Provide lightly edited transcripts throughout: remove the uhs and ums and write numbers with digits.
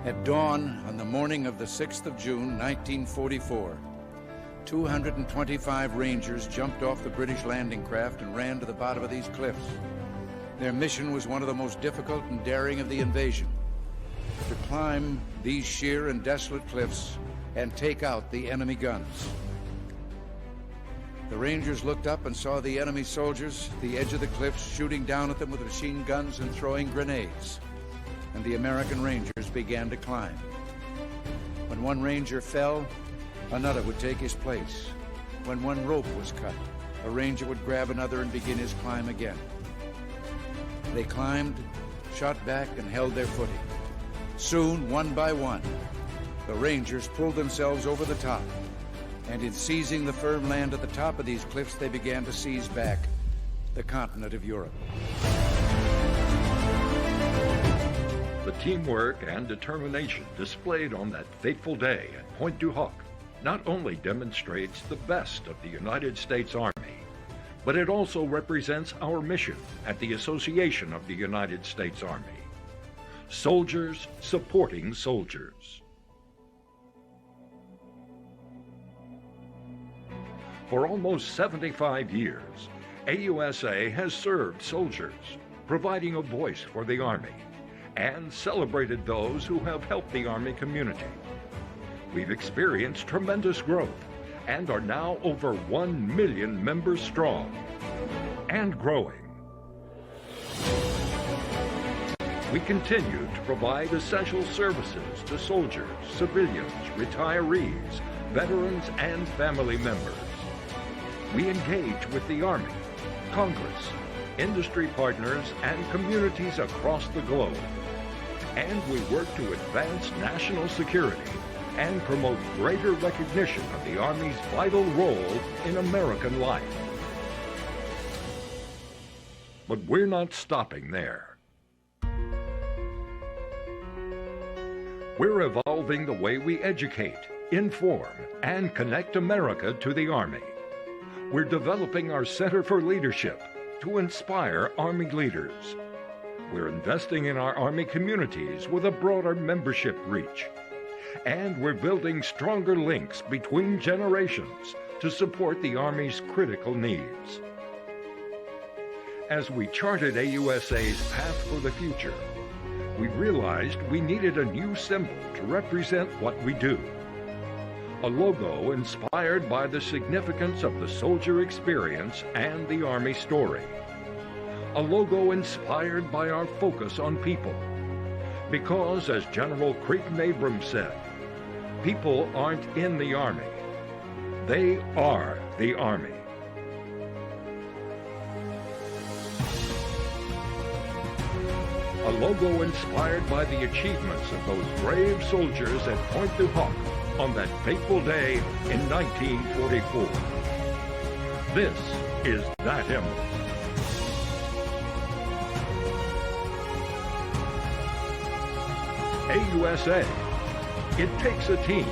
At dawn on the morning of the 6th of June, 1944, 225 Rangers jumped off the British landing craft and ran to the bottom of these cliffs. Their mission was one of the most difficult and daring of the invasion, to climb these sheer and desolate cliffs and take out the enemy guns. The Rangers looked up and saw the enemy soldiers at the edge of the cliffs shooting down at them with machine guns and throwing grenades, and the American Rangers began to climb. When one Ranger fell, another would take his place. When one rope was cut, a Ranger would grab another and begin his climb again. They climbed, shot back, and held their footing. Soon, one by one, the Rangers pulled themselves over the top, and in seizing the firm land at the top of these cliffs, they began to seize back the continent of Europe. The teamwork and determination displayed on that fateful day at Pointe du Hoc not only demonstrates the best of the United States Army, but it also represents our mission at the Association of the United States Army. Soldiers supporting soldiers. For almost 75 years, AUSA has served soldiers, providing a voice for the Army, and celebrated those who have helped the Army community. We've experienced tremendous growth and are now over 1 million members strong and growing. We continue to provide essential services to soldiers, civilians, retirees, veterans, and family members. We engage with the Army, Congress, industry partners, and communities across the globe. And we work to advance national security and promote greater recognition of the Army's vital role in American life. But we're not stopping there. We're evolving the way we educate, inform, and connect America to the Army. We're developing our Center for Leadership to inspire Army leaders. We're investing in our Army communities with a broader membership reach. And we're building stronger links between generations to support the Army's critical needs. As we charted AUSA's path for the future, we realized we needed a new symbol to represent what we do. A logo inspired by the significance of the soldier experience and the Army story. A logo inspired by our focus on people. Because, as General Creighton Abrams said, people aren't in the Army. They are the Army. A logo inspired by the achievements of those brave soldiers at Pointe du Hoc on that fateful day in 1944. This is that emblem. AUSA. It takes a team.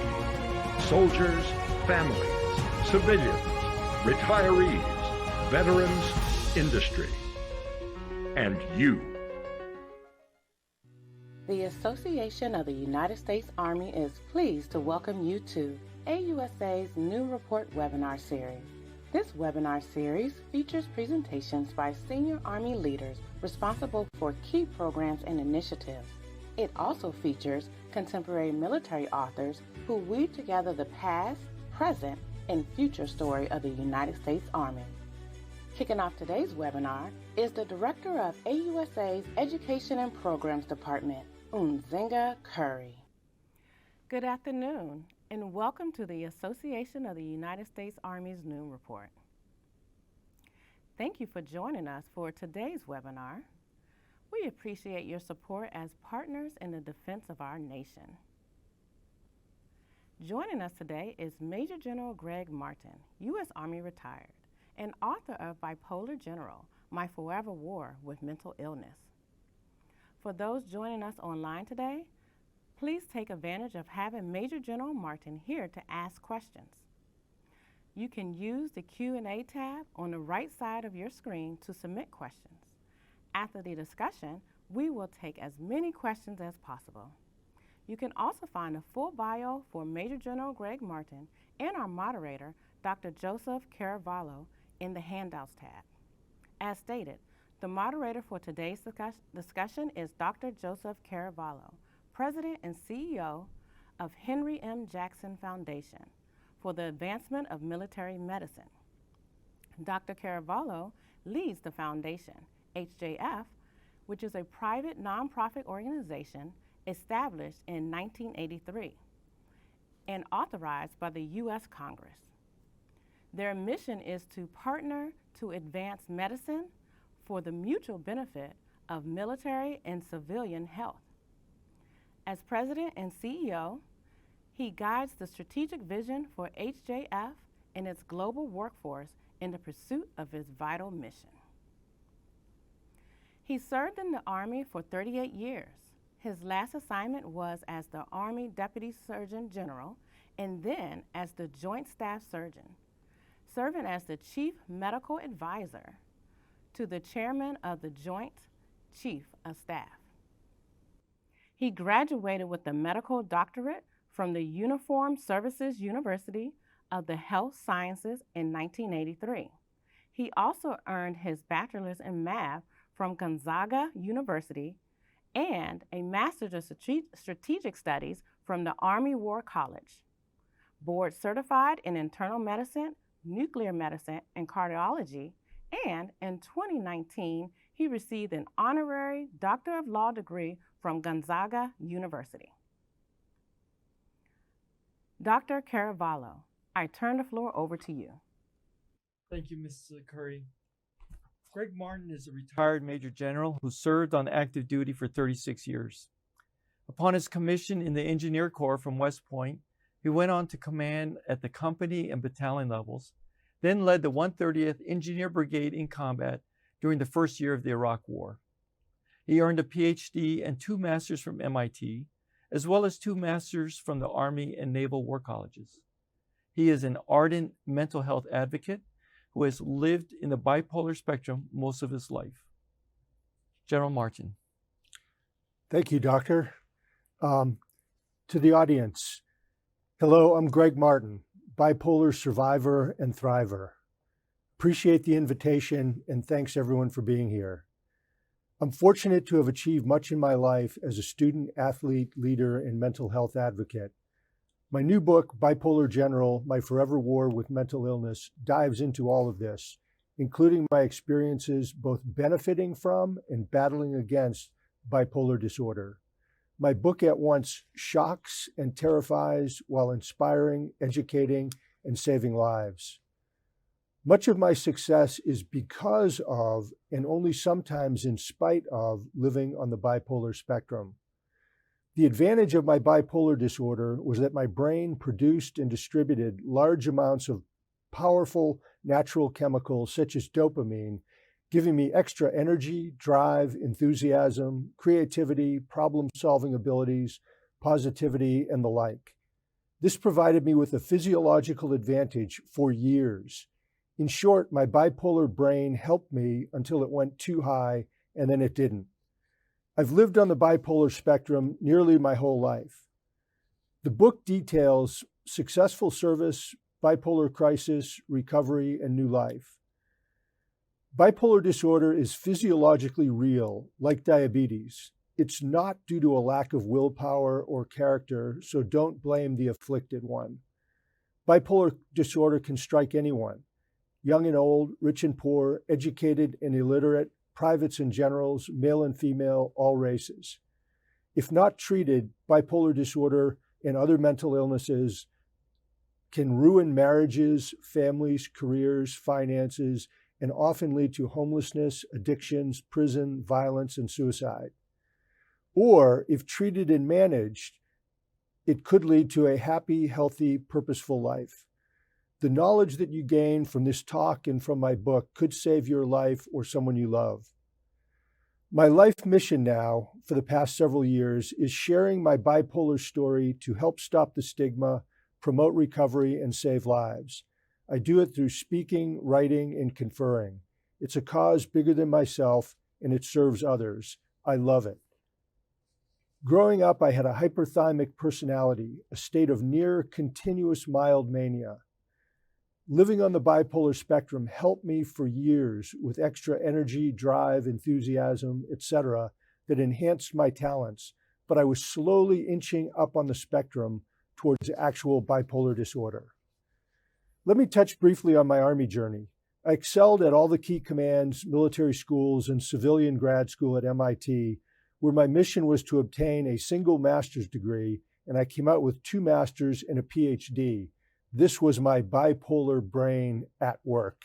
Soldiers, families, civilians, retirees, veterans, industry, and you. The Association of the United States Army is pleased to welcome you to AUSA's new report webinar series. This webinar series features presentations by senior Army leaders responsible for key programs and initiatives. It also features contemporary military authors who weave together the past, present, and future story of the United States Army. Kicking off today's webinar is the Director of AUSA's Education and Programs Department, Nzinga Curry. Good afternoon, and welcome to the Association of the United States Army's Noon Report. Thank you for joining us for today's webinar. We appreciate your support as partners in the defense of our nation. Joining us today is Major General Gregg Martin, U.S. Army retired, and author of Bipolar General, My Forever War with Mental Illness. For those joining us online today, please take advantage of having Major General Martin here to ask questions. You can use the Q&A tab on the right side of your screen to submit questions. After the discussion, we will take as many questions as possible. You can also find a full bio for Major General Gregg Martin and our moderator, Dr. Joseph Caravallo, in the Handouts tab. As stated, the moderator for today's discussion is Dr. Joseph Caravallo, President and CEO of Henry M. Jackson Foundation for the Advancement of Military Medicine. Dr. Caravallo leads the foundation, HJF, which is a private nonprofit organization established in 1983 and authorized by the U.S. Congress. Their mission is to partner to advance medicine for the mutual benefit of military and civilian health. As president and CEO, he guides the strategic vision for HJF and its global workforce in the pursuit of his vital mission. He served in the Army for 38 years. His last assignment was as the Army Deputy Surgeon General and then as the Joint Staff Surgeon, serving as the Chief Medical Advisor to the Chairman of the Joint Chief of Staff. He graduated with a medical doctorate from the Uniformed Services University of the Health Sciences in 1983. He also earned his bachelor's in math from Gonzaga University and a master's of strategic studies from the Army War College. Board certified in internal medicine, nuclear medicine, and cardiology, and in 2019, he received an honorary Doctor of Law degree from Gonzaga University. Dr. Caravallo, I turn the floor over to you. Thank you, Ms. Curry. Gregg Martin is a retired Major General who served on active duty for 36 years. Upon his commission in the Engineer Corps from West Point, he went on to command at the company and battalion levels, then led the 130th Engineer Brigade in combat during the first year of the Iraq War. He earned a PhD and 2 masters from MIT, as well as 2 masters from the Army and Naval War Colleges. He is an ardent mental health advocate who has lived in the bipolar spectrum most of his life. General Martin. Thank you, Doctor. To the audience, hello, I'm Gregg Martin, bipolar survivor and thriver. Appreciate the invitation and thanks everyone for being here. I'm fortunate to have achieved much in my life as a student, athlete, leader, and mental health advocate. My new book, Bipolar General, My Forever War with Mental Illness, dives into all of this, including my experiences both benefiting from and battling against bipolar disorder. My book at once shocks and terrifies while inspiring, educating, and saving lives. Much of my success is because of, and only sometimes in spite of, living on the bipolar spectrum. The advantage of my bipolar disorder was that my brain produced and distributed large amounts of powerful natural chemicals such as dopamine, giving me extra energy, drive, enthusiasm, creativity, problem-solving abilities, positivity, and the like. This provided me with a physiological advantage for years. In short, my bipolar brain helped me until it went too high, and then it didn't. I've lived on the bipolar spectrum nearly my whole life. The book details successful service, bipolar crisis, recovery, and new life. Bipolar disorder is physiologically real, like diabetes. It's not due to a lack of willpower or character, so don't blame the afflicted one. Bipolar disorder can strike anyone, young and old, rich and poor, educated and illiterate, privates and generals, male and female, all races. If not treated, bipolar disorder and other mental illnesses can ruin marriages, families, careers, finances, and often lead to homelessness, addictions, prison, violence, and suicide. Or, if treated and managed, it could lead to a happy, healthy, purposeful life. The knowledge that you gain from this talk and from my book could save your life or someone you love. My life mission now, for the past several years, is sharing my bipolar story to help stop the stigma, promote recovery, and save lives. I do it through speaking, writing, and conferring. It's a cause bigger than myself, and it serves others. I love it. Growing up, I had a hyperthymic personality, a state of near continuous mild mania. Living on the bipolar spectrum helped me for years with extra energy, drive, enthusiasm, etc., that enhanced my talents, but I was slowly inching up on the spectrum towards actual bipolar disorder. Let me touch briefly on my Army journey. I excelled at all the key commands, military schools, and civilian grad school at MIT, where my mission was to obtain a single master's degree, and I came out with 2 masters and a PhD. This was my bipolar brain at work.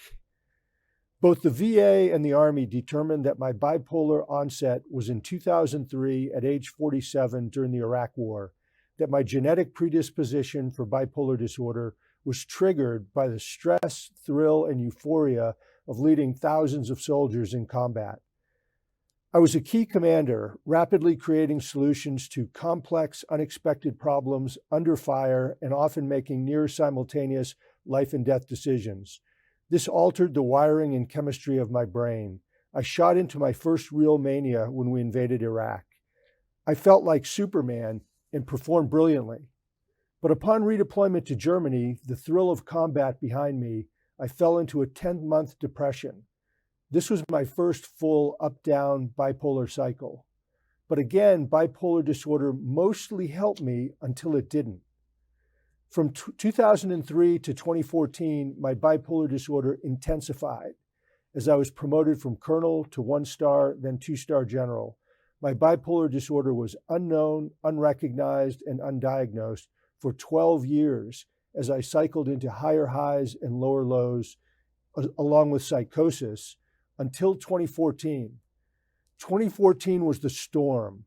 Both the VA and the Army determined that my bipolar onset was in 2003 at age 47 during the Iraq War, that my genetic predisposition for bipolar disorder was triggered by the stress, thrill, and euphoria of leading thousands of soldiers in combat. I was a key commander, rapidly creating solutions to complex, unexpected problems under fire and often making near simultaneous life and death decisions. This altered the wiring and chemistry of my brain. I shot into my first real mania when we invaded Iraq. I felt like Superman and performed brilliantly. But upon redeployment to Germany, the thrill of combat behind me, I fell into a 10-month depression. This was my first full up-down bipolar cycle. But again, bipolar disorder mostly helped me until it didn't. From 2003 to 2014, my bipolar disorder intensified. As I was promoted from colonel to 1-star, then 2-star general, my bipolar disorder was unknown, unrecognized, and undiagnosed for 12 years as I cycled into higher highs and lower lows, along with psychosis, until 2014. 2014 was the storm.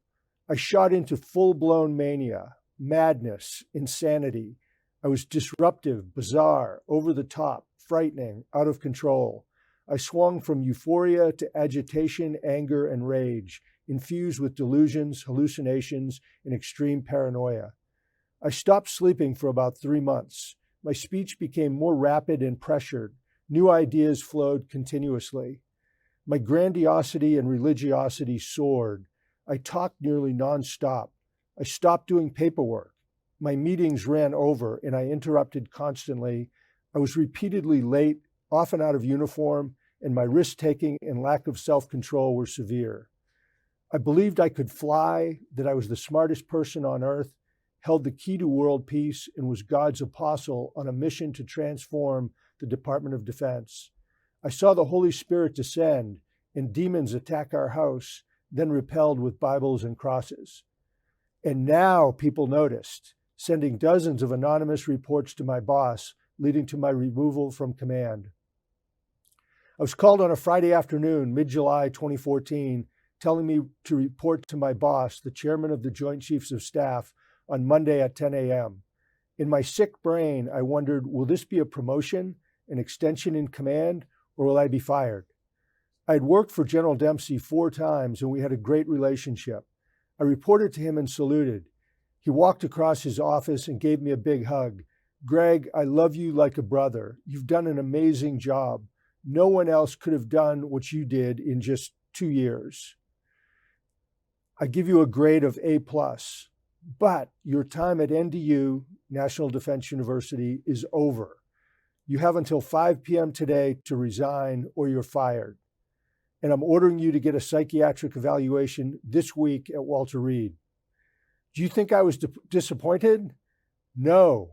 I shot into full-blown mania, madness, insanity. I was disruptive, bizarre, over the top, frightening, out of control. I swung from euphoria to agitation, anger, and rage, infused with delusions, hallucinations, and extreme paranoia. I stopped sleeping for about 3 months. My speech became more rapid and pressured. New ideas flowed continuously. My grandiosity and religiosity soared. I talked nearly nonstop. I stopped doing paperwork. My meetings ran over and I interrupted constantly. I was repeatedly late, often out of uniform, and my risk-taking and lack of self-control were severe. I believed I could fly, that I was the smartest person on earth, held the key to world peace, and was God's apostle on a mission to transform the Department of Defense. I saw the Holy Spirit descend and demons attack our house, then repelled with Bibles and crosses. And now people noticed, sending dozens of anonymous reports to my boss, leading to my removal from command. I was called on a Friday afternoon, mid-July 2014, telling me to report to my boss, the chairman of the Joint Chiefs of Staff, on Monday at 10 a.m. In my sick brain, I wondered, will this be a promotion, an extension in command, or will I be fired? I had worked for General Dempsey 4 times, and we had a great relationship. I reported to him and saluted. He walked across his office and gave me a big hug. Greg, I love you like a brother. You've done an amazing job. No one else could have done what you did in just 2 years. I give you a grade of A+, but your time at NDU, National Defense University, is over. You have until 5 p.m. today to resign or you're fired. And I'm ordering you to get a psychiatric evaluation this week at Walter Reed. Do you think I was disappointed? No.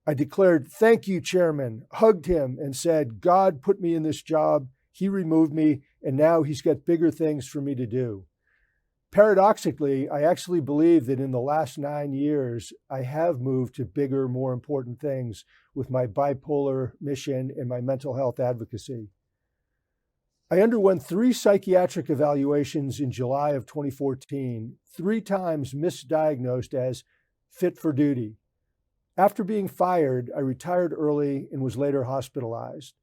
I declared, thank you, Chairman, hugged him and said, God put me in this job, he removed me, and now he's got bigger things for me to do. Paradoxically, I actually believe that in the last 9 years, I have moved to bigger, more important things with my bipolar mission and my mental health advocacy. I underwent 3 psychiatric evaluations in July of 2014, 3 times misdiagnosed as fit for duty. After being fired, I retired early and was later hospitalized.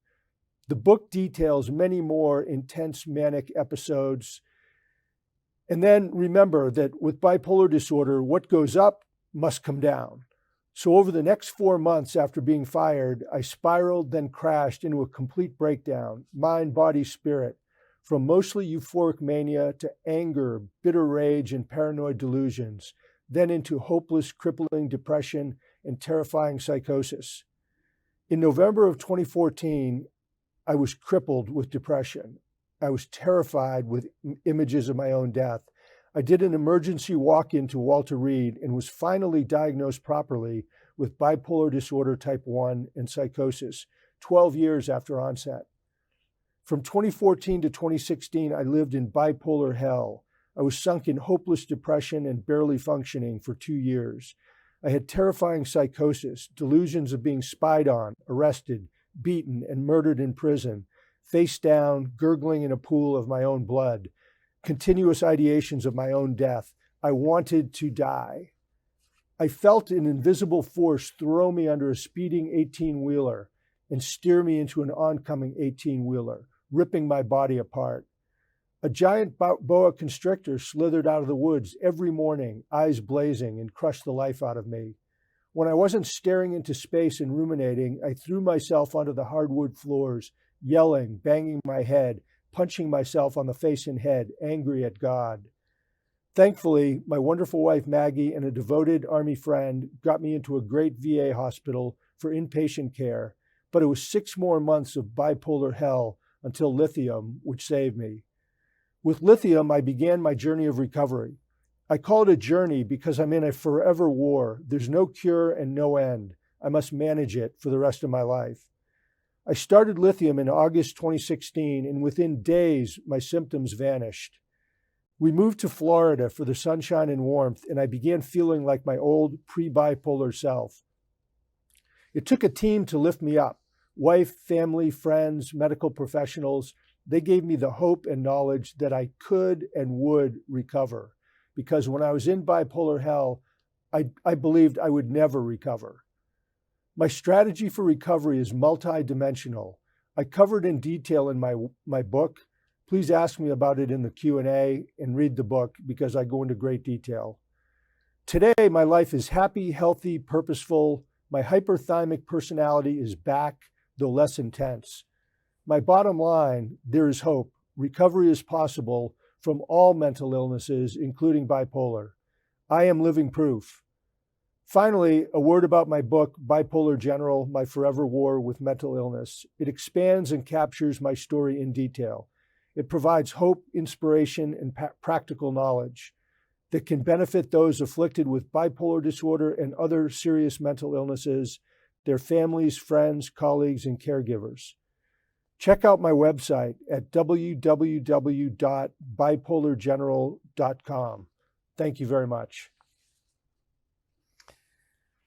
The book details many more intense manic episodes. And then remember that with bipolar disorder, what goes up must come down. So over the next 4 months after being fired, I spiraled, then crashed into a complete breakdown, mind, body, spirit. from mostly euphoric mania to anger, bitter rage, and paranoid delusions, then into hopeless, crippling depression and terrifying psychosis. In November of 2014, I was crippled with depression. I was terrified with images of my own death. I did an emergency walk-in to Walter Reed and was finally diagnosed properly with bipolar disorder type 1 and psychosis 12 years after onset. From 2014 to 2016, I lived in bipolar hell. I was sunk in hopeless depression and barely functioning for 2 years. I had terrifying psychosis, delusions of being spied on, arrested, beaten, and murdered in prison, face down, gurgling in a pool of my own blood, continuous ideations of my own death. I wanted to die. I felt an invisible force throw me under a speeding 18-wheeler and steer me into an oncoming 18-wheeler, ripping my body apart. A giant boa constrictor slithered out of the woods every morning, eyes blazing, and crushed the life out of me. When I wasn't staring into space and ruminating, I threw myself onto the hardwood floors, yelling, banging my head, punching myself on the face and head, angry at God. Thankfully, my wonderful wife Maggie and a devoted Army friend got me into a great VA hospital for inpatient care, but it was 6 more months of bipolar hell until lithium, which saved me. With lithium, I began my journey of recovery. I call it a journey because I'm in a forever war. There's no cure and no end. I must manage it for the rest of my life. I started lithium in August 2016, and within days, my symptoms vanished. We moved to Florida for the sunshine and warmth, and I began feeling like my old pre-bipolar self. It took a team to lift me up. Wife, family, friends, medical professionals, they gave me the hope and knowledge that I could and would recover. Because when I was in bipolar hell, I believed I would never recover. My strategy for recovery is multidimensional. I covered in detail in my book. Please ask me about it in the Q&A and read the book because I go into great detail. Today, my life is happy, healthy, purposeful. My hyperthymic personality is back, though less intense. My bottom line, there is hope. Recovery is possible from all mental illnesses, including bipolar. I am living proof. Finally, a word about my book, Bipolar General, My Forever War with Mental Illness. It expands and captures my story in detail. It provides hope, inspiration, and practical knowledge that can benefit those afflicted with bipolar disorder and other serious mental illnesses, their families, friends, colleagues, and caregivers. Check out my website at www.bipolargeneral.com. Thank you very much.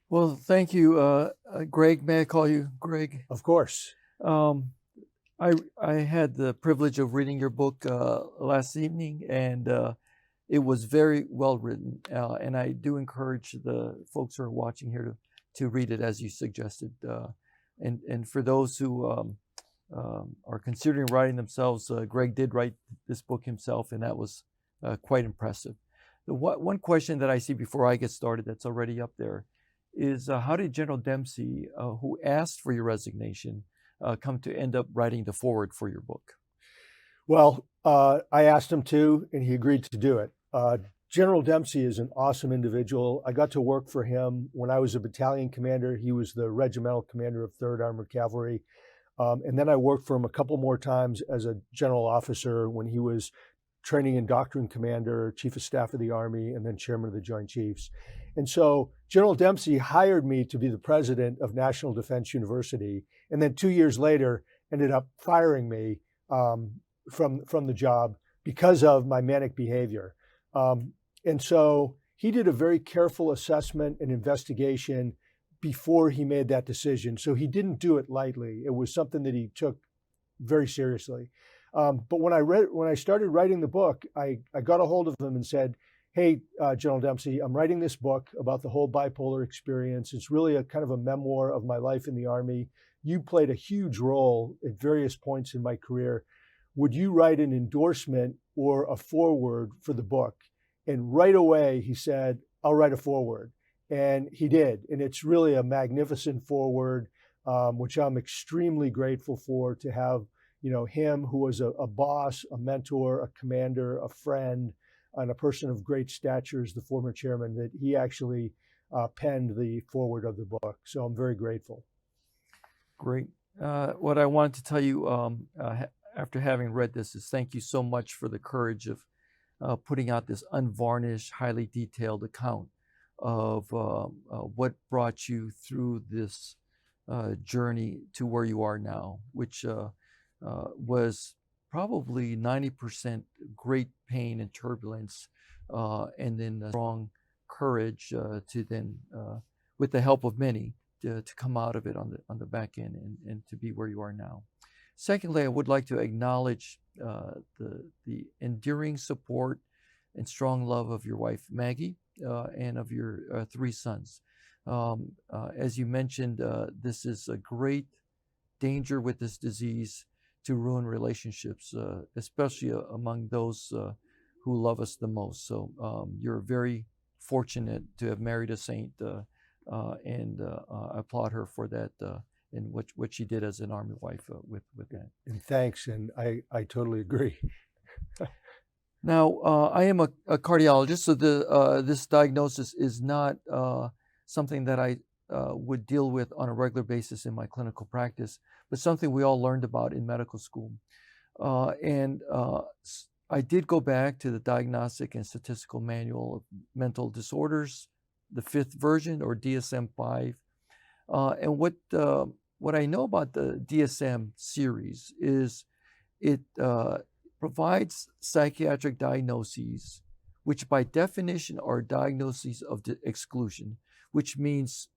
Well, thank you, Greg. May I call you Greg? Of course. I had the privilege of reading your book last evening, and it was very well written. And I do encourage the folks who are watching here to read it as you suggested. And for those who are considering writing themselves, Greg did write this book himself, and that was quite impressive. The one question that I see before I get started that's already up there is how did General Dempsey, who asked for your resignation, come to end up writing the foreword for your book? Well, I asked him to, and he agreed to do it. General Dempsey is an awesome individual. I got to work for him when I was a battalion commander. He was the regimental commander of 3rd Armored Cavalry. And then I worked for him a couple more times as a general officer when he was training and doctrine commander, chief of staff of the Army, and then chairman of the Joint Chiefs. And so General Dempsey hired me to be the president of National Defense University, and then 2 years later ended up firing me from the job because of my manic behavior. And so he did a very careful assessment and investigation before he made that decision. So he didn't do it lightly. It was something that he took very seriously. But when I started writing the book, I got a hold of him and said, hey, General Dempsey, I'm writing this book about the whole bipolar experience. It's really a kind of a memoir of my life in the Army. You played a huge role at various points in my career. Would you write an endorsement or a foreword for the book? And right away, he said, I'll write a foreword. And he did. And it's really a magnificent foreword, which I'm extremely grateful for, to have him who was a boss, a mentor, a commander, a friend, and a person of great stature as the former chairman, that he actually penned the foreword of the book. So I'm very grateful. Great. What I wanted to tell you after having read this is thank you so much for the courage of putting out this unvarnished, highly detailed account of what brought you through this journey to where you are now, which was probably 90% great pain and turbulence, and then strong courage to then, with the help of many, to come out of it on the back end and to be where you are now. Secondly, I would like to acknowledge the enduring support and strong love of your wife, Maggie, and of your 3 sons. As you mentioned, this is a great danger with this disease to ruin relationships, especially among those who love us the most. So you're very fortunate to have married a saint, and I applaud her for that and what she did as an Army wife with that. And thanks, and I totally agree. Now, I am a cardiologist, so this diagnosis is not something that I would deal with on a regular basis in my clinical practice, but something we all learned about in medical school. And I did go back to the Diagnostic and Statistical Manual of Mental Disorders, the 5th version, or DSM-5. And what I know about the DSM series is it provides psychiatric diagnoses, which by definition are diagnoses of exclusion, which means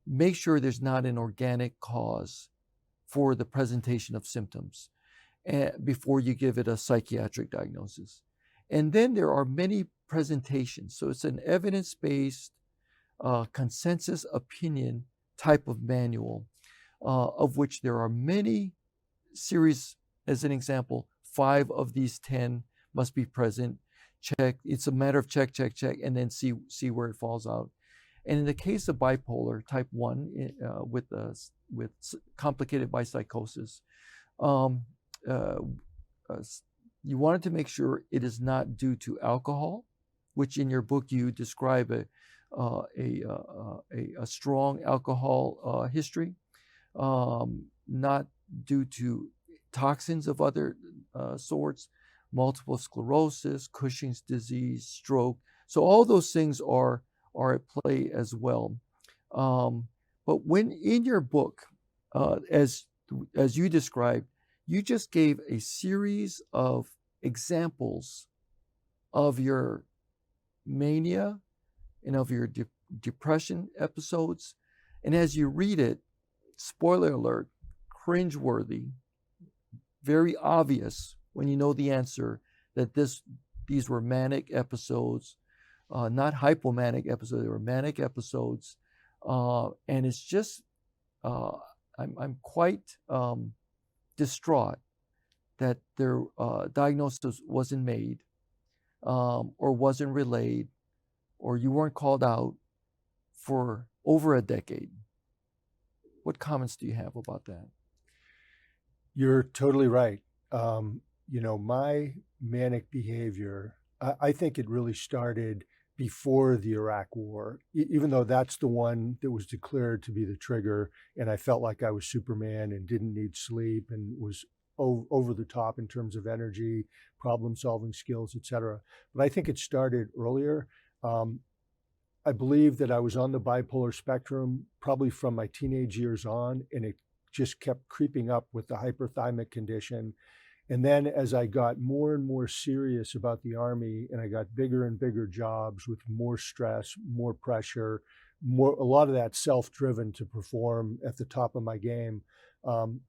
make sure there's not an organic cause for the presentation of symptoms before you give it a psychiatric diagnosis. And then there are many presentations. So it's an evidence-based consensus opinion type of manual, of which there are many series. As an example, 5 of these 10 must be present. Check. It's a matter of check, and then see where it falls out. And in the case of bipolar type 1, with complicated by psychosis, you wanted to make sure it is not due to alcohol, which in your book you describe a strong alcohol history, not due to toxins of other sorts, multiple sclerosis, Cushing's disease, stroke. So all those things are at play as well. But when in your book, as you described, you just gave a series of examples of your mania and of your depression episodes. And as you read it, spoiler alert, cringeworthy, very obvious when you know the answer that these were manic episodes, not hypomanic episodes, they were manic episodes. And it's just, I'm quite distraught that their diagnosis wasn't made, or wasn't relayed, or you weren't called out for over a decade. What comments do you have about that? You're totally right. My manic behavior, I think it really started before the Iraq War, even though that's the one that was declared to be the trigger. And I felt like I was Superman and didn't need sleep and was over the top in terms of energy, problem solving skills, etc. But I think it started earlier. I believe that I was on the bipolar spectrum probably from my teenage years on, and it just kept creeping up with the hyperthymic condition. And then as I got more and more serious about the Army, and I got bigger and bigger jobs with more stress, more pressure, a lot of that self-driven to perform at the top of my game,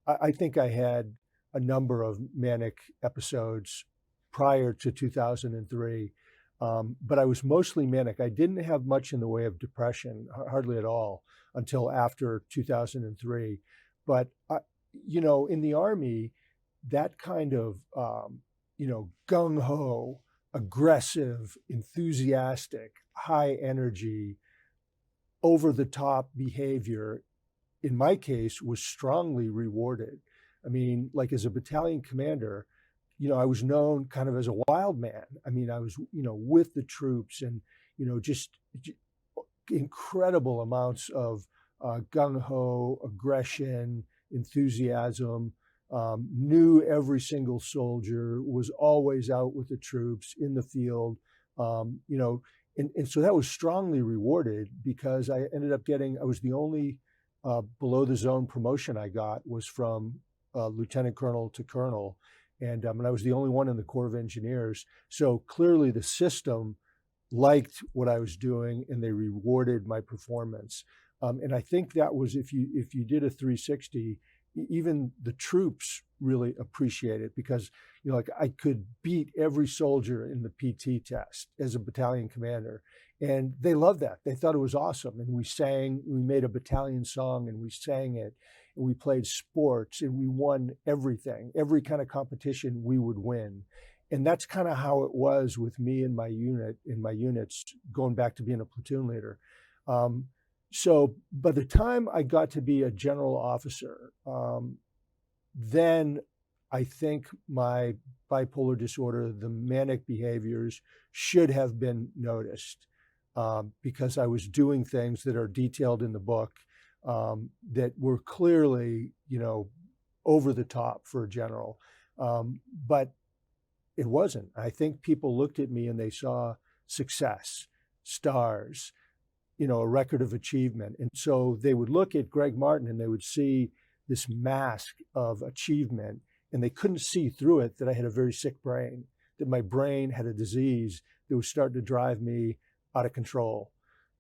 I think I had a number of manic episodes prior to 2003. But I was mostly manic. I didn't have much in the way of depression, hardly at all, until after 2003. But, in the Army, that kind of, gung-ho, aggressive, enthusiastic, high energy, over-the-top behavior, in my case, was strongly rewarded. I mean, like as a battalion commander, I was known kind of as a wild man. I mean, I was, with the troops and, just incredible amounts of gung-ho, aggression, enthusiasm, knew every single soldier, was always out with the troops in the field, and so that was strongly rewarded because I ended up I was the only below the zone promotion I got was from lieutenant colonel to colonel. And I was the only one in the Corps of Engineers. So clearly the system liked what I was doing and they rewarded my performance. And I think that was, if you did a 360, even the troops really appreciate it because, like I could beat every soldier in the PT test as a battalion commander. And they loved that. They thought it was awesome. And we made a battalion song and we sang it. And we played sports and we won everything. Every kind of competition we would win. And that's kind of how it was with me and my units, going back to being a platoon leader. So by the time I got to be a general officer, then I think my bipolar disorder, the manic behaviors should have been noticed because I was doing things that are detailed in the book that were clearly, over the top for a general. But it wasn't. I think people looked at me and they saw success, stars, a record of achievement. And so they would look at Gregg Martin and they would see this mask of achievement and they couldn't see through it that I had a very sick brain, that my brain had a disease that was starting to drive me out of control.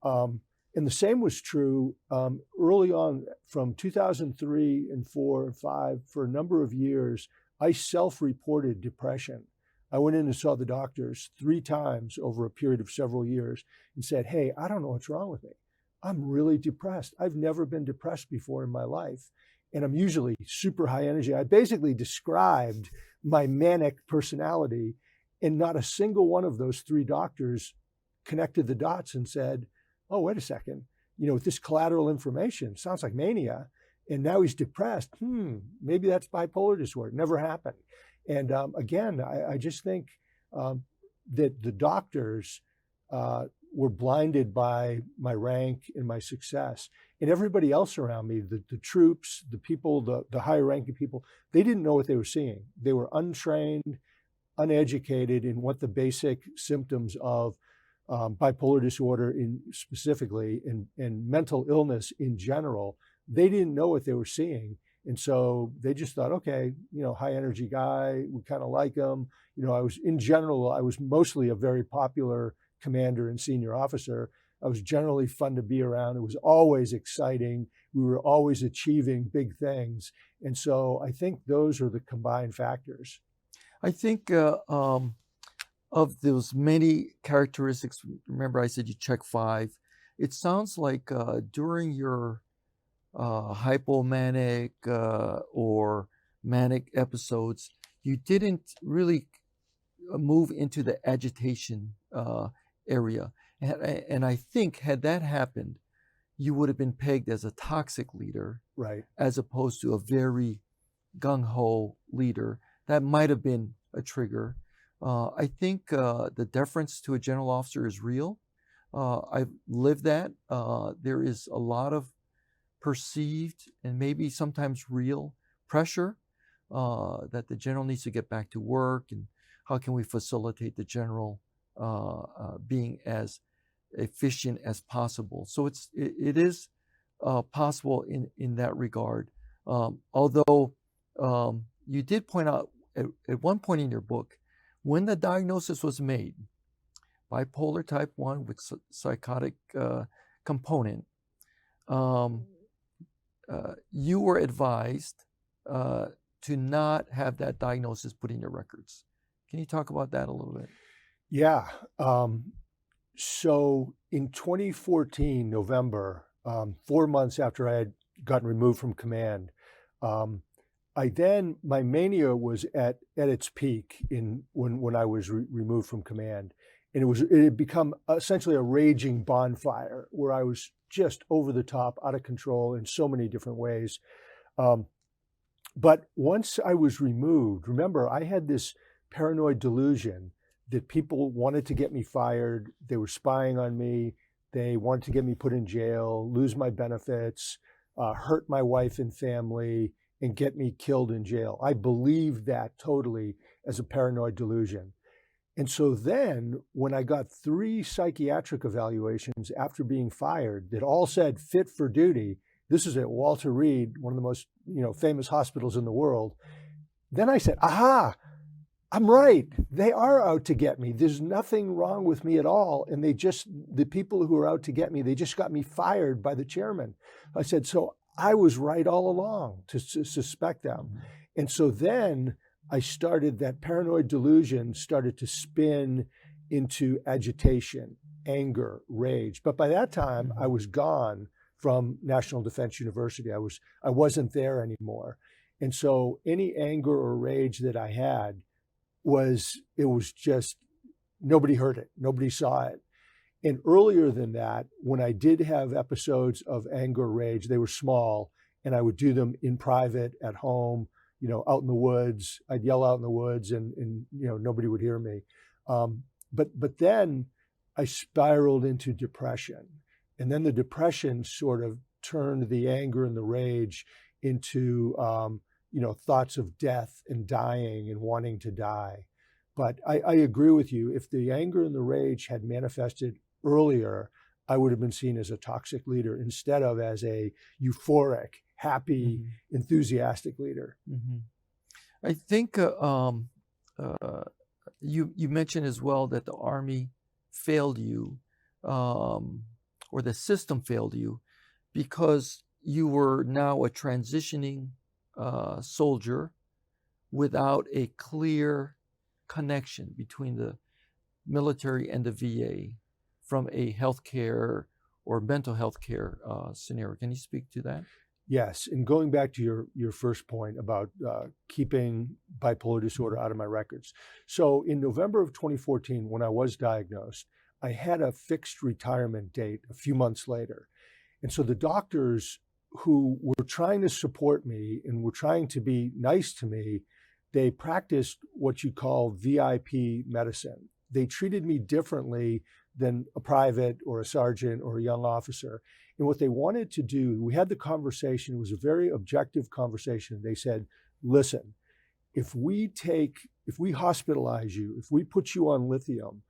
And the same was true early on from 2003 and 4 and 5. For a number of years, I self-reported depression. I went in and saw the doctors 3 times over a period of several years and said, hey, I don't know what's wrong with me. I'm really depressed. I've never been depressed before in my life. And I'm usually super high energy. I basically described my manic personality, and not a single one of those 3 doctors connected the dots and said, oh, wait a second, with this collateral information, sounds like mania, and now he's depressed. Maybe that's bipolar disorder. It never happened. And again, I just think that the doctors were blinded by my rank and my success. And everybody else around me, the troops, the people, the higher ranking people, they didn't know what they were seeing. They were untrained, uneducated in what the basic symptoms of bipolar disorder specifically and mental illness in general. They didn't know what they were seeing. And so they just thought, okay, high energy guy, we kind of like him. I was mostly a very popular commander and senior officer. I was generally fun to be around. It was always exciting. We were always achieving big things. And so I think those are the combined factors. I think of those many characteristics, remember I said you check 5. It sounds like during your hypomanic or manic episodes, you didn't really move into the agitation area. And I think had that happened, you would have been pegged as a toxic leader, right, as opposed to a very gung-ho leader. That might have been a trigger. I think the deference to a general officer is real. I've lived that. There is a lot of perceived and maybe sometimes real pressure that the general needs to get back to work, and how can we facilitate the general being as efficient as possible. So it is possible in that regard. Although you did point out at one point in your book, when the diagnosis was made, bipolar type 1 with psychotic component, you were advised to not have that diagnosis put in your records. Can you talk about that a little bit? Yeah. So in 2014, November, 4 months after I had gotten removed from command, my mania was at its peak when I was removed from command. And it had become essentially a raging bonfire where I was just over the top, out of control in so many different ways. But once I was removed, remember, I had this paranoid delusion that people wanted to get me fired. They were spying on me. They wanted to get me put in jail, lose my benefits, hurt my wife and family, and get me killed in jail. I believed that totally as a paranoid delusion. And so then when I got 3 psychiatric evaluations after being fired that all said fit for duty, this is at Walter Reed, one of the most famous hospitals in the world. Then I said, aha, I'm right. They are out to get me. There's nothing wrong with me at all. And the people who are out to get me, they just got me fired by the chairman. I said, so I was right all along to suspect them. And so then I started, that paranoid delusion started to spin into agitation, anger, rage. But by that time, I was gone from National Defense University. I wasn't there anymore. And so any anger or rage that I had was just, nobody heard it, nobody saw it. And earlier than that, when I did have episodes of anger, rage, they were small, and I would do them in private, at home, out in the woods. I'd yell out in the woods, and nobody would hear me. But then I spiraled into depression. And then the depression sort of turned the anger and the rage into, thoughts of death and dying and wanting to die. But I agree with you. If the anger and the rage had manifested earlier, I would have been seen as a toxic leader instead of as a euphoric, happy, enthusiastic leader. I think you mentioned as well that the Army failed you, or the system failed you, because you were now a transitioning soldier without a clear connection between the military and the VA from a healthcare or mental health care scenario. Can you speak to that? Yes, and going back to your first point about keeping bipolar disorder out of my records. So in November of 2014, when I was diagnosed, I had a fixed retirement date a few months later. And so the doctors who were trying to support me and were trying to be nice to me, they practiced what you call VIP medicine. They treated me differently than a private or a sergeant or a young officer. And what they wanted to do, we had the conversation, it was a very objective conversation. They said, listen, if we hospitalize you, if we put you on lithium,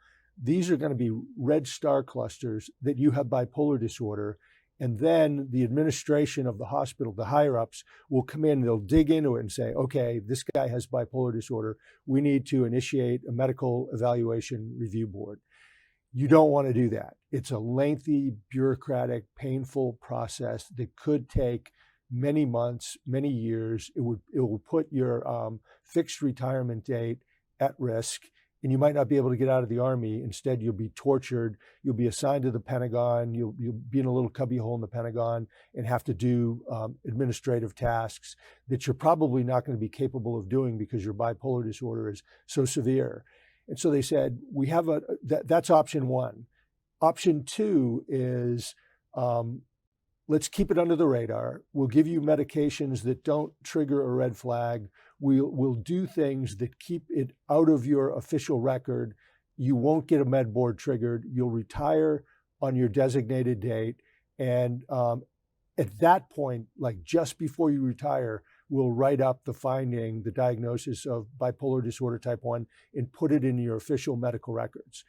these are going to be red star clusters that you have bipolar disorder. And then the administration of the hospital, the higher ups, will come in, they'll dig into it and say, okay, this guy has bipolar disorder. We need to initiate a medical evaluation review board. You don't want to do that. It's a lengthy, bureaucratic, painful process that could take many months, many years. It will put your fixed retirement date at risk, and you might not be able to get out of the Army. Instead, you'll be tortured. You'll be assigned to the Pentagon. You'll be in a little cubbyhole in the Pentagon and have to do administrative tasks that you're probably not going to be capable of doing because your bipolar disorder is so severe. And so they said, we have that's option one. Option two is, let's keep it under the radar. We'll give you medications that don't trigger a red flag. We'll do things that keep it out of your official record. You won't get a med board triggered. You'll retire on your designated date. And at that point, like just before you retire, we'll write up the finding, the diagnosis of bipolar disorder type 1, and put it in your official medical records.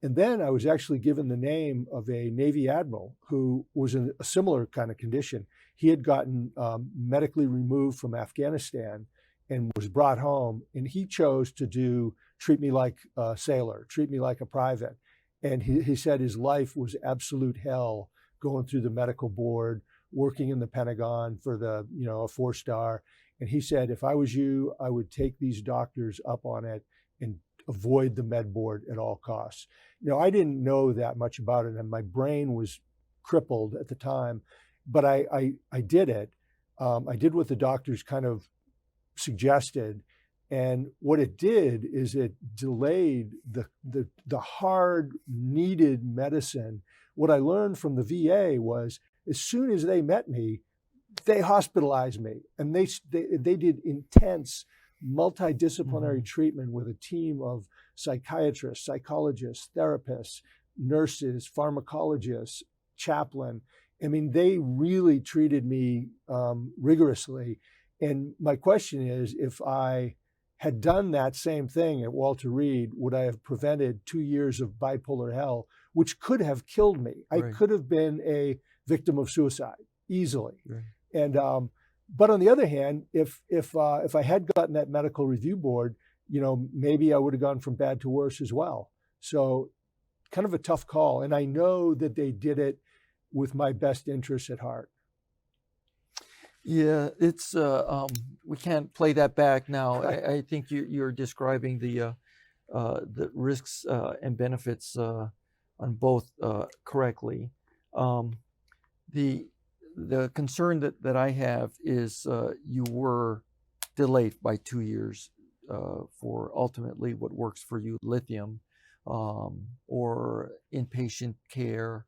And then I was actually given the name of a Navy admiral who was in a similar kind of condition. He had gotten medically removed from Afghanistan and was brought home, and he chose to treat me like a sailor, treat me like a private. And he said his life was absolute hell going through the medical board, working in the Pentagon for a 4-star. And he said, if I was you, I would take these doctors up on it and avoid the med board at all costs. I didn't know that much about it, and my brain was crippled at the time, but I did it. I did what the doctors kind of suggested. And what it did is it delayed the hard needed medicine. What I learned from the VA was, as soon as they met me, they hospitalized me, and they did intense multidisciplinary treatment with a team of psychiatrists, psychologists, therapists, nurses, pharmacologists, chaplain. I mean, they really treated me rigorously. And my question is, if I had done that same thing at Walter Reed, would I have prevented 2 years of bipolar hell, which could have killed me? Right. I could have been a victim of suicide easily. Right. And but on the other hand, if I had gotten that medical review board, maybe I would have gone from bad to worse as well. So kind of a tough call. And I know that they did it with my best interests at heart. Yeah, it's we can't play that back now. I think you're describing the risks and benefits on both correctly. The concern that I have is you were delayed by 2 years for ultimately what works for you, lithium, or inpatient care,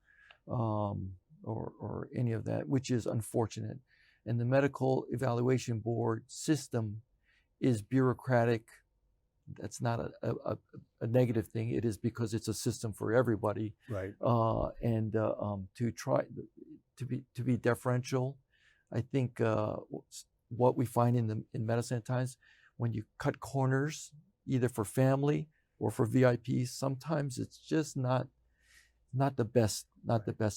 or any of that, which is unfortunate. And the medical evaluation board system is bureaucratic. That's not a negative thing. It is because it's a system for everybody. Right. And to try to be deferential, I think what we find in medicine at times, when you cut corners, either for family or for VIPs, sometimes it's just not the best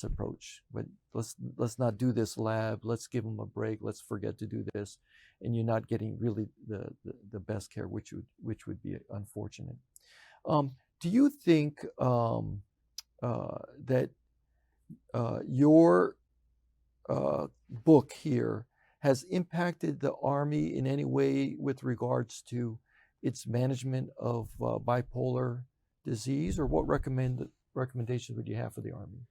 approach. But let's not do this lab. Let's give them a break. Let's forget to do this, and you're not getting really the best care, which would be unfortunate. Do you think that your book here has impacted the Army in any way with regards to its management of bipolar disease, or what recommendations would you have for the Army?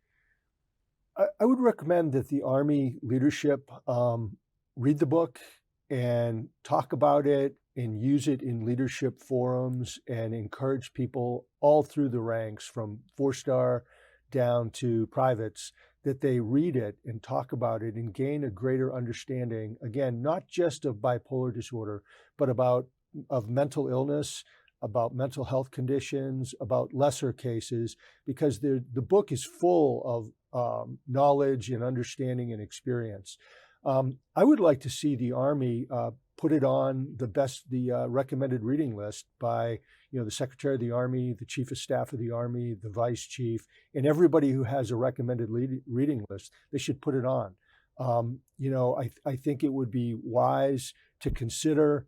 I would recommend that the Army leadership read the book and talk about it and use it in leadership forums and encourage people all through the ranks, from 4-star down to privates, that they read it and talk about it and gain a greater understanding, again, not just of bipolar disorder, but of mental illness, about mental health conditions, about lesser cases, because the book is full of knowledge and understanding and experience. I would like to see the Army put it on the recommended reading list by the Secretary of the Army, the Chief of Staff of the Army, the Vice Chief, and everybody who has a recommended reading list. They should put it on. I think it would be wise to consider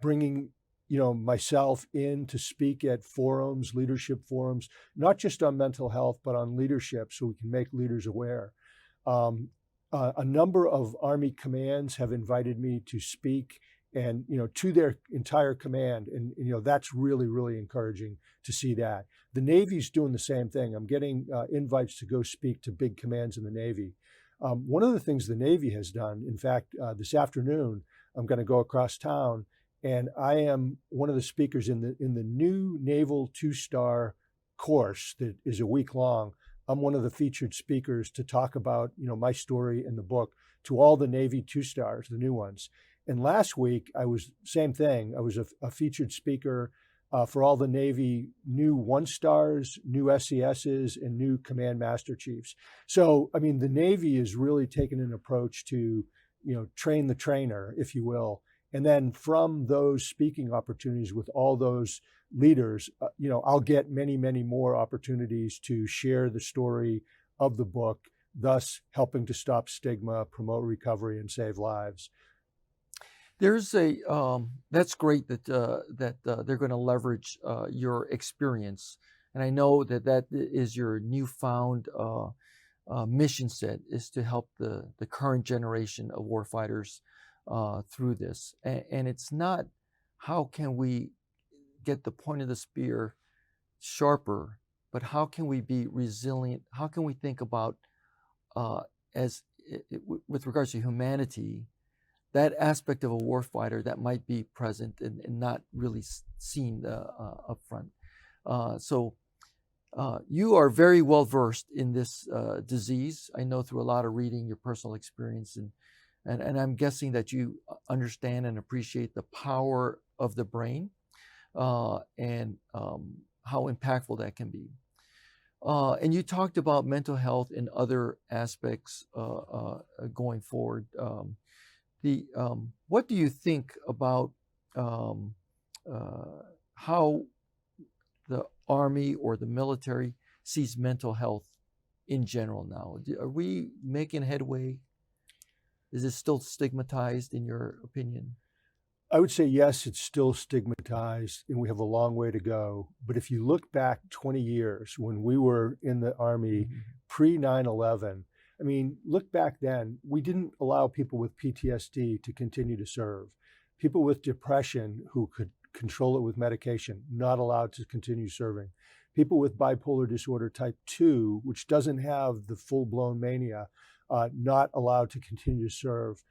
bringing myself in to speak at forums, leadership forums, not just on mental health, but on leadership, so we can make leaders aware. A number of Army commands have invited me to speak, and to their entire command, and that's really, really encouraging to see that. The Navy's doing the same thing. I'm getting invites to go speak to big commands in the Navy. One of the things the Navy has done, in fact, this afternoon, I'm going to go across town, and I am one of the speakers in the new Naval 2-star course that is a week long. I'm one of the featured speakers to talk about, my story in the book to all the Navy 2-stars, the new ones. And last week, same thing. I was a featured speaker for all the Navy new 1-stars, new SESs, and new Command Master Chiefs. So, the Navy is really taking an approach to, train the trainer, if you will. And then from those speaking opportunities with all those leaders, I'll get many, many more opportunities to share the story of the book, thus helping to stop stigma, promote recovery, and save lives. There's that's great that they're going to leverage your experience, and I know that is your newfound mission set, is to help the current generation of warfighters through this. And it's not how can we get the point of the spear sharper, but how can we be resilient? How can we think about with regards to humanity, that aspect of a warfighter that might be present and not really seen up front. So you are very well versed in this disease. I know through a lot of reading, your personal experience, and and I'm guessing that you understand and appreciate the power of the brain and how impactful that can be. And you talked about mental health and other aspects going forward. What do you think about how the Army or the military sees mental health in general now? Are we making headway? Is it still stigmatized in your opinion? I would say yes, it's still stigmatized and we have a long way to go. But if you look back 20 years when we were in the Army pre 9/11, I mean, look back then, we didn't allow people with PTSD to continue to serve. People with depression who could control it with medication, not allowed to continue serving. People with bipolar disorder type 2, which doesn't have the full-blown mania, not allowed to continue to serve.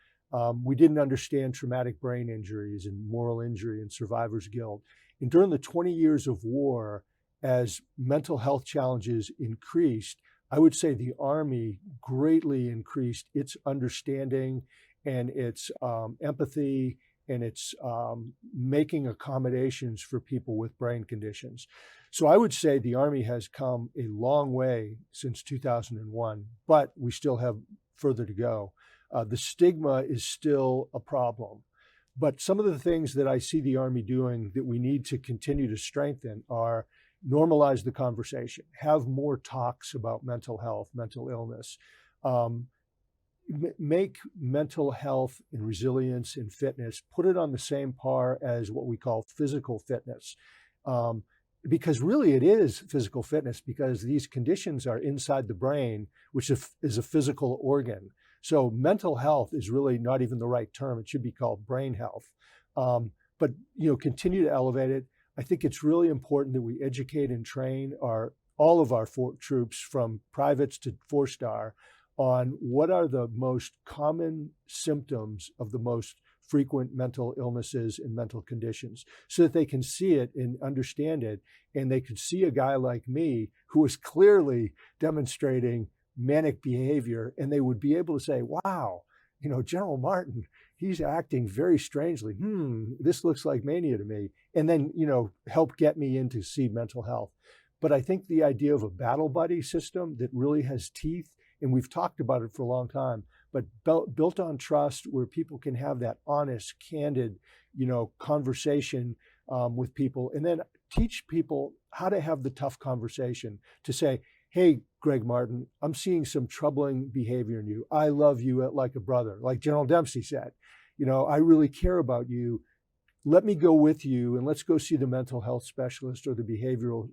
We didn't understand traumatic brain injuries and moral injury and survivor's guilt. And during the 20 years of war, as mental health challenges increased, I would say the Army greatly increased its understanding and its empathy and its making accommodations for people with brain conditions. So I would say the Army has come a long way since 2001, but we still have further to go. The stigma is still a problem. But some of the things that I see the Army doing that we need to continue to strengthen are normalize the conversation, have more talks about mental health, mental illness, make mental health and resilience and fitness, put it on the same par as what we call physical fitness. Because really it is physical fitness because these conditions are inside the brain, which is a physical organ. So mental health is really not even the right term. It should be called brain health. But continue to elevate it. I think it's really important that we educate and train all of our troops from privates to 4-star on what are the most common symptoms of the most frequent mental illnesses and mental conditions so that they can see it and understand it. And they could see a guy like me who is clearly demonstrating manic behavior, and they would be able to say, wow, General Martin, he's acting very strangely. This looks like mania to me. And then, help get me in to see mental health. But I think the idea of a battle buddy system that really has teeth, and we've talked about it for a long time, but built on trust where people can have that honest, candid, conversation with people, and then teach people how to have the tough conversation to say, hey, Gregg Martin, I'm seeing some troubling behavior in you. I love you like a brother, like General Dempsey said. I really care about you. Let me go with you and let's go see the mental health specialist or the behavioral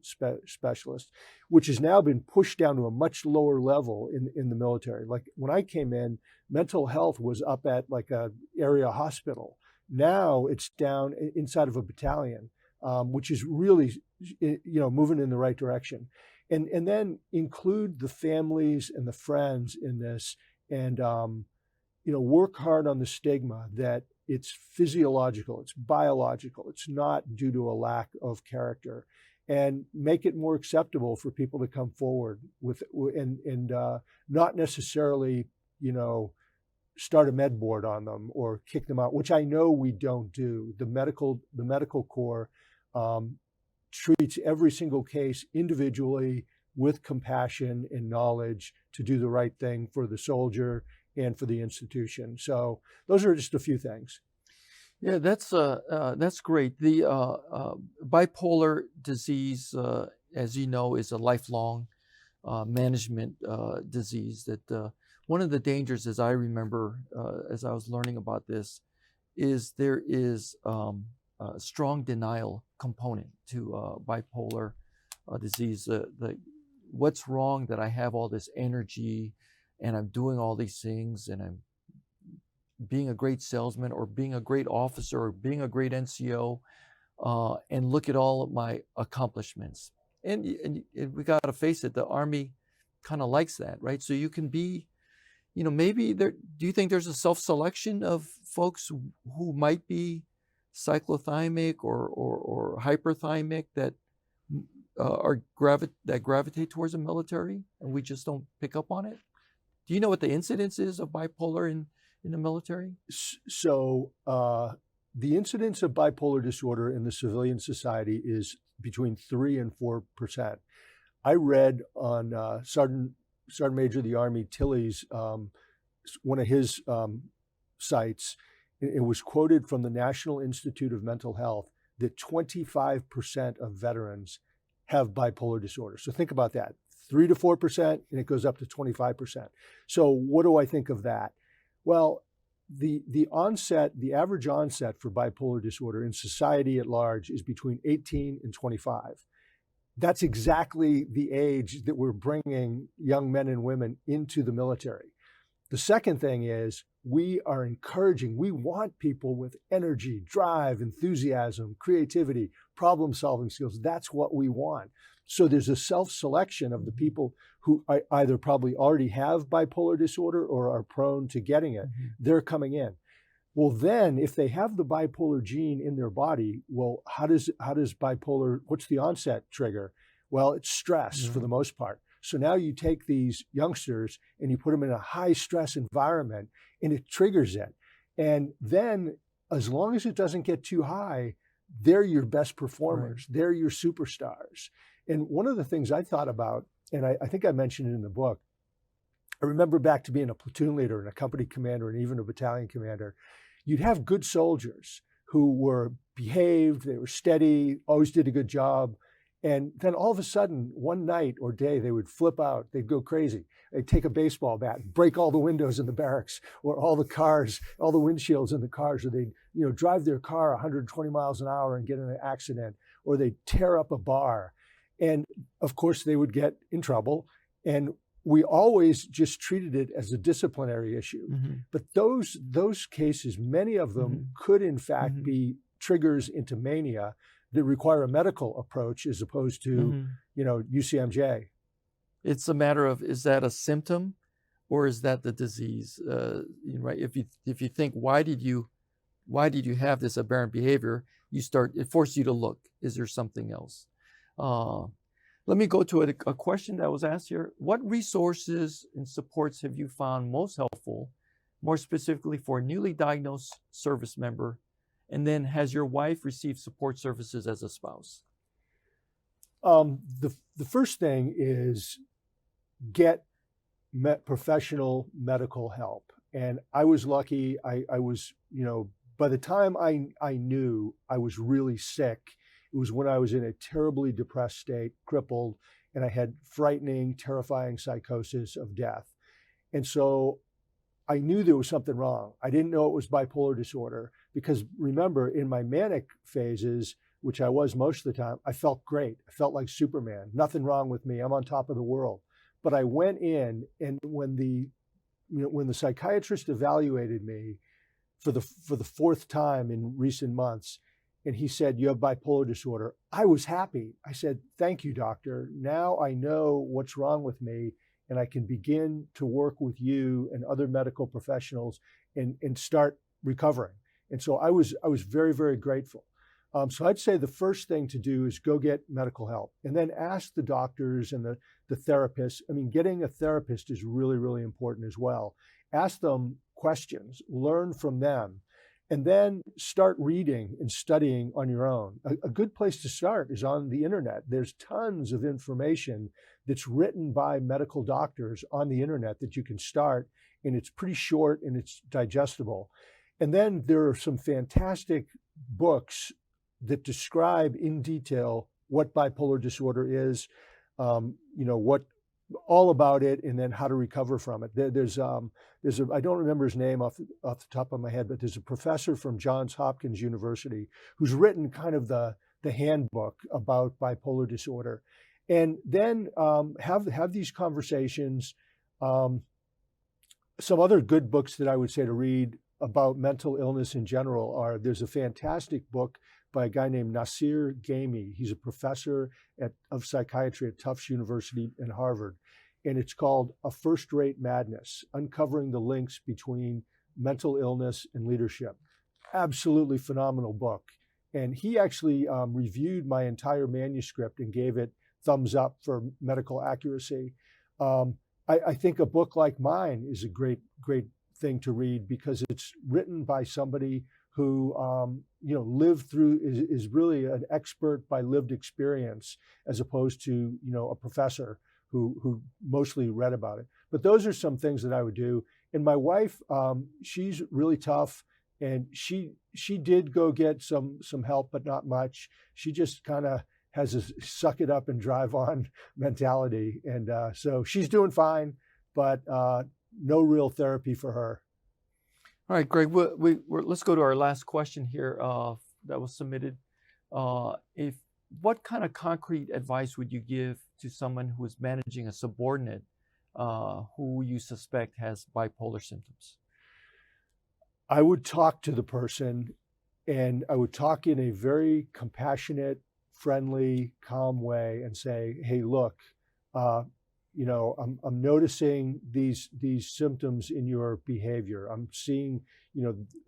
specialist, which has now been pushed down to a much lower level in the military. Like when I came in, mental health was up at like a area hospital. Now it's down inside of a battalion, which is really, moving in the right direction. And then include the families and the friends in this and, work hard on the stigma that it's physiological, it's biological, it's not due to a lack of character, and make it more acceptable for people to come forward with and not necessarily, start a med board on them or kick them out, which I know we don't do. The medical corps treats every single case individually with compassion and knowledge to do the right thing for the soldier and for the institution. So those are just a few things. Yeah, that's great. The bipolar disease, as you know, is a lifelong management disease. That one of the dangers, as I remember, as I was learning about this, is there is a strong denial component to bipolar disease. What's wrong that I have all this energy and I'm doing all these things and I'm being a great salesman or being a great officer or being a great NCO, and look at all of my accomplishments. And we got to face it, the Army kind of likes that, right? So you can be, maybe there, do you think there's a self-selection of folks who might be cyclothymic or hyperthymic that gravitate towards the military, and we just don't pick up on it? Do you know what the incidence is of bipolar in the military? So the incidence of bipolar disorder in the civilian society is between 3 and 4%. I read on Sergeant Major of the Army Tilley's, one of his sites, it was quoted from the National Institute of Mental Health that 25% of veterans have bipolar disorder. So think about that, 3 to 4%, and it goes up to 25%. So what do I think of that? Well, the average onset for bipolar disorder in society at large is between 18 and 25. That's exactly the age that we're bringing young men and women into the military. The second thing is we want people with energy, drive, enthusiasm, creativity, problem-solving skills. That's what we want. So there's a self-selection of the people who either probably already have bipolar disorder or are prone to getting it. Mm-hmm. They're coming in. Well, then if they have the bipolar gene in their body, well, how does bipolar, what's the onset trigger? Well, it's stress for the most part. So now you take these youngsters and you put them in a high stress environment and it triggers it. And then as long as it doesn't get too high, they're your best performers. Right. They're your superstars. And one of the things I thought about, and I think I mentioned it in the book, I remember back to being a platoon leader and a company commander and even a battalion commander, you'd have good soldiers who were behaved, they were steady, always did a good job. And then all of a sudden, one night or day, they would flip out, they'd go crazy. They'd take a baseball bat and break all the windows in the barracks or all the cars, all the windshields in the cars, or they'd drive their car 120 miles an hour and get in an accident, or they'd tear up a bar. And of course, they would get in trouble. And we always just treated it as a disciplinary issue. Mm-hmm. But those cases, many of them could in fact be triggers into mania that require a medical approach as opposed to, UCMJ. It's a matter of, is that a symptom or is that the disease? Right? If you think, why did you have this aberrant behavior? It forces you to look. Is there something else? Let me go to a question that was asked here. What resources and supports have you found most helpful, more specifically for a newly diagnosed service member? And then has your wife received support services as a spouse? The first thing is get professional medical help. And I was lucky. I was, by the time I knew I was really sick, it was when I was in a terribly depressed state, crippled, and I had frightening, terrifying psychosis of death. And so I knew there was something wrong. I didn't know it was bipolar disorder because remember, in my manic phases, which I was most of the time, I felt great. I felt like Superman. Nothing wrong with me. I'm on top of the world. But I went in, and when the psychiatrist evaluated me for the fourth time in recent months, and he said, "You have bipolar disorder," I was happy. I said, "Thank you, doctor. Now I know what's wrong with me, and I can begin to work with you and other medical professionals and start recovering." And so I was very, very grateful. So I'd say the first thing to do is go get medical help and then ask the doctors and the therapists. I mean, getting a therapist is really, really important as well. Ask them questions, learn from them, and then start reading and studying on your own. A good place to start is on the internet. There's tons of information that's written by medical doctors on the internet that you can start, and it's pretty short and it's digestible. And then there are some fantastic books that describe in detail what bipolar disorder is, what all about it, and then how to recover from it. There's I don't remember his name off the top of my head, but there's a professor from Johns Hopkins University who's written kind of the handbook about bipolar disorder, and then have these conversations. Some other good books that I would say to read about mental illness in general are, there's a fantastic book by a guy named Nasir Ghaemi. He's a professor of psychiatry at Tufts University in Harvard. And it's called A First-Rate Madness, Uncovering the Links Between Mental Illness and Leadership. Absolutely phenomenal book. And he actually reviewed my entire manuscript and gave it thumbs up for medical accuracy. I think a book like mine is a great thing to read because it's written by somebody who lived through is really an expert by lived experience as opposed to a professor who mostly read about it. But those are some things that I would do. And my wife, she's really tough, and she did go get some help, but not much. She just kind of has a suck it up and drive on mentality, and so she's doing fine, but no real therapy for her. All right, Greg, let's go to our last question here that was submitted. What kind of concrete advice would you give to someone who is managing a subordinate who you suspect has bipolar symptoms? I would talk to the person, and I would talk in a very compassionate, friendly, calm way and say, hey, look, I'm noticing these symptoms in your behavior. I'm seeing,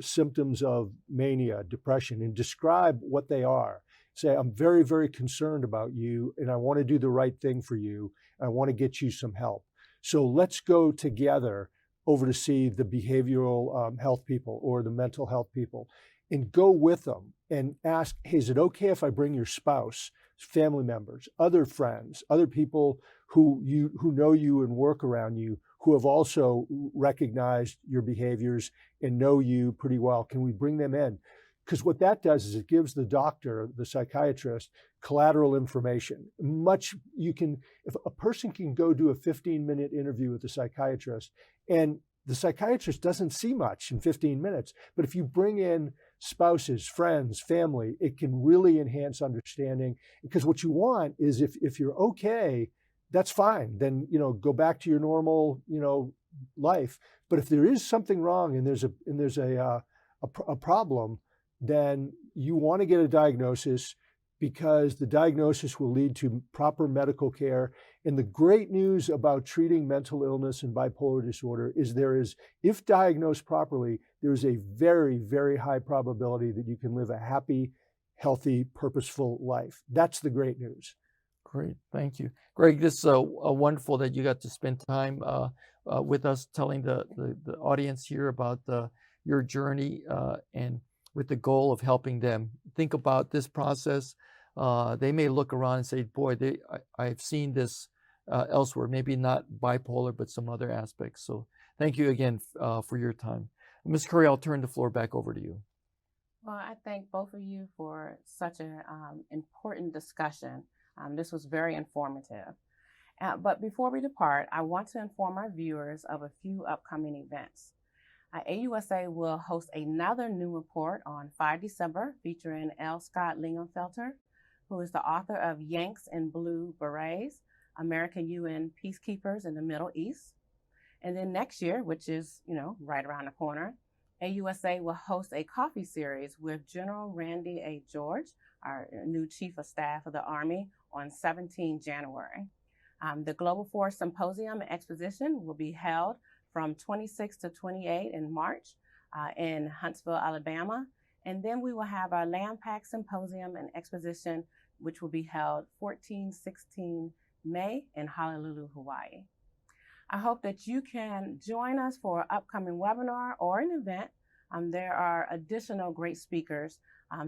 symptoms of mania, depression, and describe what they are. Say, I'm very, very concerned about you, and I want to do the right thing for you. I want to get you some help. So let's go together over to see the behavioral health people or the mental health people, and go with them and ask, hey, is it okay if I bring your spouse, family members, other friends, other people who know you and work around you, who have also recognized your behaviors and know you pretty well? Can we bring them in? Because what that does is it gives the doctor, the psychiatrist, collateral information. If a person can go do a 15-minute interview with the psychiatrist, and the psychiatrist doesn't see much in 15 minutes, but if you bring in spouses, friends, family, it can really enhance understanding. Because what you want is if you're okay, that's fine. Then, go back to your normal, life. But if there is something wrong and there's a problem, then you want to get a diagnosis, because the diagnosis will lead to proper medical care. And the great news about treating mental illness and bipolar disorder is if diagnosed properly, there is a very, very high probability that you can live a happy, healthy, purposeful life. That's the great news. Great, thank you, Greg. This is wonderful that you got to spend time with us, telling the audience here about your journey and with the goal of helping them think about this process. They may look around and say, boy, I've seen this elsewhere, maybe not bipolar, but some other aspects. So thank you again for your time. Ms. Curry, I'll turn the floor back over to you. Well, I thank both of you for such an important discussion. This was very informative. But before we depart, I want to inform our viewers of a few upcoming events. AUSA will host another new report on 5 December featuring L. Scott Lingenfelter, who is the author of Yanks in Blue Berets, American UN Peacekeepers in the Middle East. And then next year, which is, right around the corner, AUSA will host a coffee series with General Randy A. George, our new Chief of Staff of the Army, on 17 January. The Global Force Symposium and Exposition will be held from 26 to 28 in March in Huntsville, Alabama. And then we will have our Land Pack Symposium and Exposition, which will be held 14-16 May in Honolulu, Hawaii. I hope that you can join us for an upcoming webinar or an event. There are additional great speakers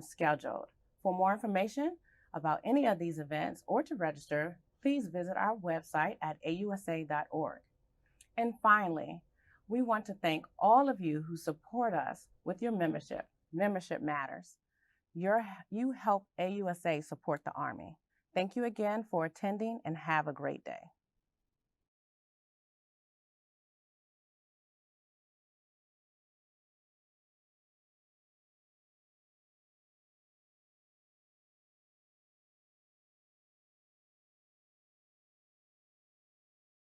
scheduled. For more information about any of these events or to register, please visit our website at ausa.org. And finally, we want to thank all of you who support us with your membership. Membership matters. You help AUSA support the Army. Thank you again for attending, and have a great day.